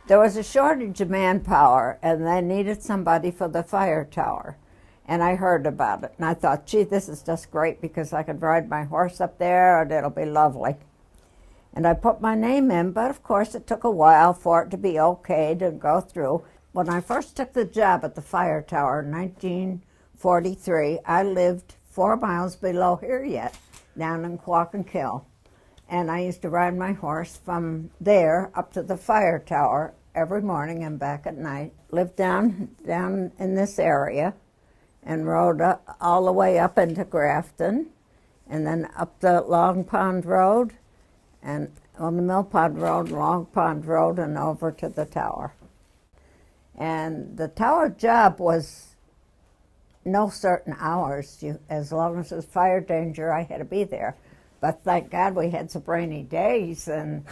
There was a shortage of manpower, and they needed somebody for the fire tower. And I heard about it, and I thought, gee, this is just great because I could ride my horse up there, and it'll be lovely. And I put my name in, but of course it took a while for it to be okayed and go through. When I first took the job at the fire tower in 1943, I lived 4 miles below here yet, down in Quackenkill. And I used to ride my horse from there up to the fire tower every morning and back at night. Lived down in this area and rode all the way up into Grafton and then up the Long Pond Road and on the Mill Pond Road, Long Pond Road, and over to the tower. And the tower job was no certain hours. As long as there was fire danger, I had to be there. But thank God we had some rainy days, and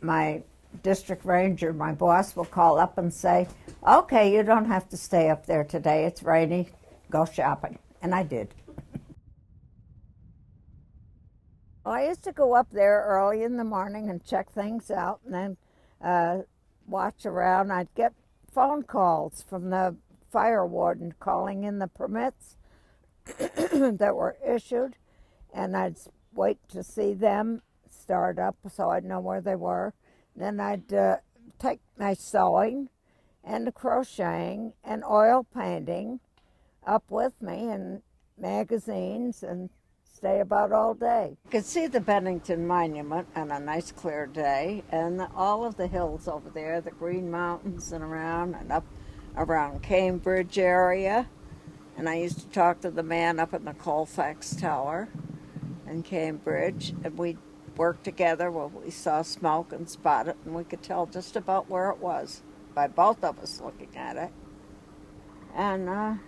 my district ranger, my boss, will call up and say, okay, you don't have to stay up there today. It's rainy. Go shopping. And I did. Well, I used to go up there early in the morning and check things out and then watch around. I'd get phone calls from the fire warden calling in the permits that were issued, and I'd wait to see them start up so I'd know where they were. Then I'd take my sewing and crocheting and oil painting up with me and magazines and stay about all day. You could see the Bennington Monument on a nice clear day and all of the hills over there, the Green Mountains and around and up around Cambridge area. And I used to talk to the man up in the Colfax Tower in Cambridge, and we'd work together where we saw smoke and spot it, and we could tell just about where it was by both of us looking at it. And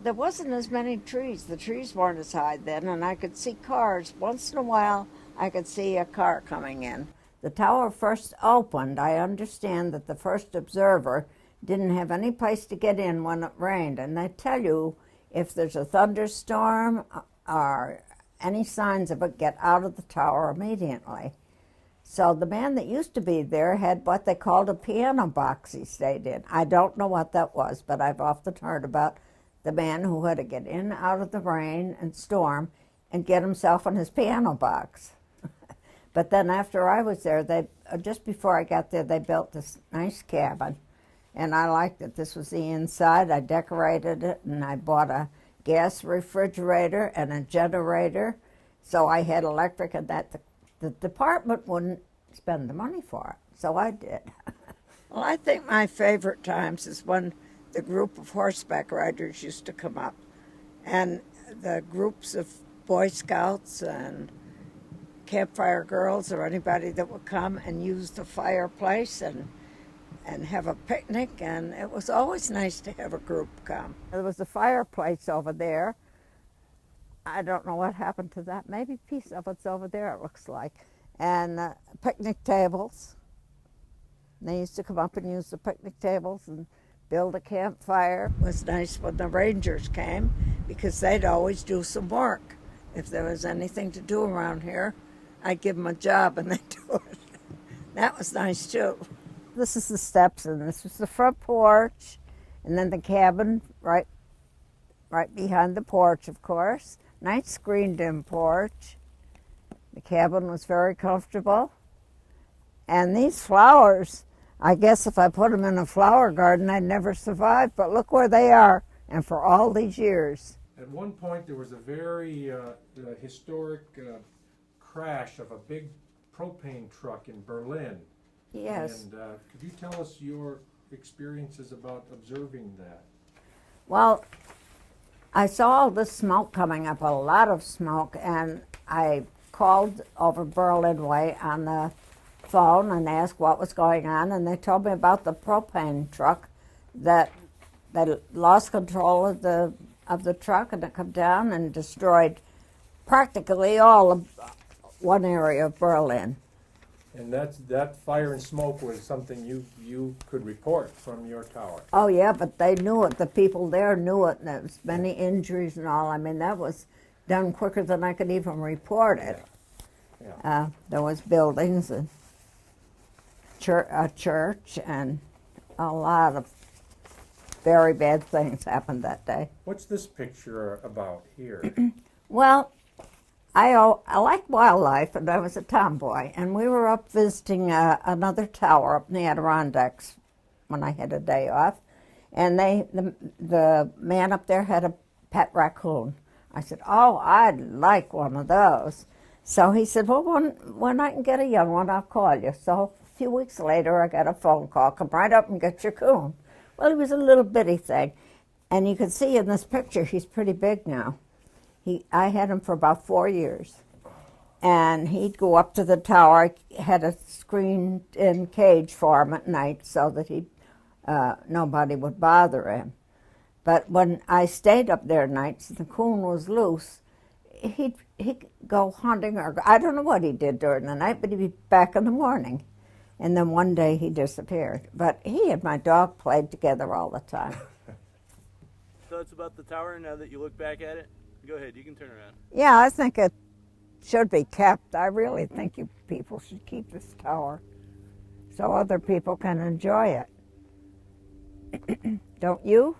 there wasn't as many trees. The trees weren't as high then, and I could see cars. Once in a while, I could see a car coming in. The tower first opened. I understand that the first observer didn't have any place to get in when it rained, and they tell you if there's a thunderstorm or any signs of it, get out of the tower immediately. So the man that used to be there had what they called a piano box he stayed in. I don't know what that was, but I've often heard about the man who had to get in out of the rain and storm and get himself in his piano box. But then after I was there, just before I got there, they built this nice cabin. And I liked it. This was the inside. I decorated it, and I bought a gas refrigerator and a generator, so I had electric, and that the department wouldn't spend the money for it, so I did. Well, I think my favorite times is when the group of horseback riders used to come up, and the groups of Boy Scouts and campfire girls or anybody that would come and use the fireplace and have a picnic, and it was always nice to have a group come. There was a fireplace over there. I don't know what happened to that. Maybe a piece of it's over there, it looks like. And picnic tables. They used to come up and use the picnic tables and build a campfire. It was nice when the rangers came because they'd always do some work. If there was anything to do around here, I'd give them a job and they'd do it. That was nice too. This is the steps, and this was the front porch, and then the cabin right behind the porch, of course. Nice screened-in porch. The cabin was very comfortable. And these flowers, I guess if I put them in a flower garden, I'd never survive, but look where they are, and for all these years. At one point, there was a very historic crash of a big propane truck in Berlin. Yes. And could you tell us your experiences about observing that? Well, I saw all this smoke coming up, a lot of smoke, and I called over Berlin Way on the phone and asked what was going on, and they told me about the propane truck that they lost control of the truck, and it come down and destroyed practically all of one area of Berlin. And that fire and smoke was something you could report from your tower. Oh yeah, but they knew it. The people there knew it, and there was many injuries and all. I mean, that was done quicker than I could even report it. Yeah. There was buildings and a church, and a lot of very bad things happened that day. What's this picture about here? Well, I like wildlife, and I was a tomboy, and we were up visiting another tower up in the Adirondacks when I had a day off, and the man up there had a pet raccoon. I said, "Oh, I'd like one of those." So he said, "Well, when I can get a young one, I'll call you." So a few weeks later, I got a phone call, "Come right up and get your coon." Well, he was a little bitty thing, and you can see in this picture he's pretty big now. I had him for about 4 years, and he'd go up to the tower. I had a screened-in cage for him at night so that nobody would bother him. But when I stayed up there nights, the coon was loose. He'd go hunting, or I don't know what he did during the night, but he'd be back in the morning. And then one day he disappeared. But he and my dog played together all the time. Thoughts about the tower now that you look back at it? Go ahead, you can turn around. Yeah, I think it should be kept. I really think you people should keep this tower so other people can enjoy it. Don't you?